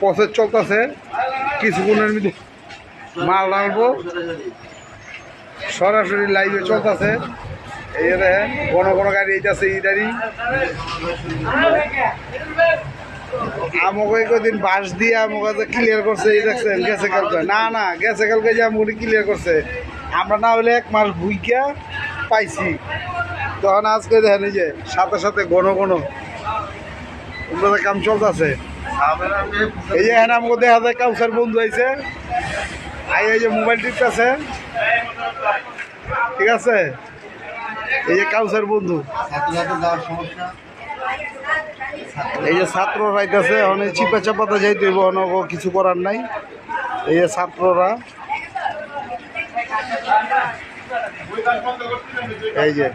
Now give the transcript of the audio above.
Process চলতেছে, কিছুক্ষণের মধ্যে মাল ডালবো, সরাসরি লাইভে চলতেছে। এই দেখেন ঘন ঘন গাড়ি এইটাছে, এই গাড়ি আমাকে কদিন বাস দিয়ে আমাকে ক্লিয়ার করছে। এই দেখছেন গেছে কালকে, না গেছে কালকে যে আমাকে ক্লিয়ার করছে। আমরা না হলে 1 মাস ভুইকা পাইছি, তখন আজকে দেখেন এই যে সাথে সাথে ঘন ঘন ওগুলোতে কাম চলতেছে। এই যে এখানে আমাকে দেখা যায় কাউসার বন্ধু আইছে, এই যে মোবাইল টিপতেছে, ঠিক আছে। এই যে কাউসার বন্ধু, এই যে ছাত্র রাইতেছে, অনেক চিপা চাপাতে যাইতে হইব, অনেক কিছু করার নাই। এই যে ছাত্ররা, এই যে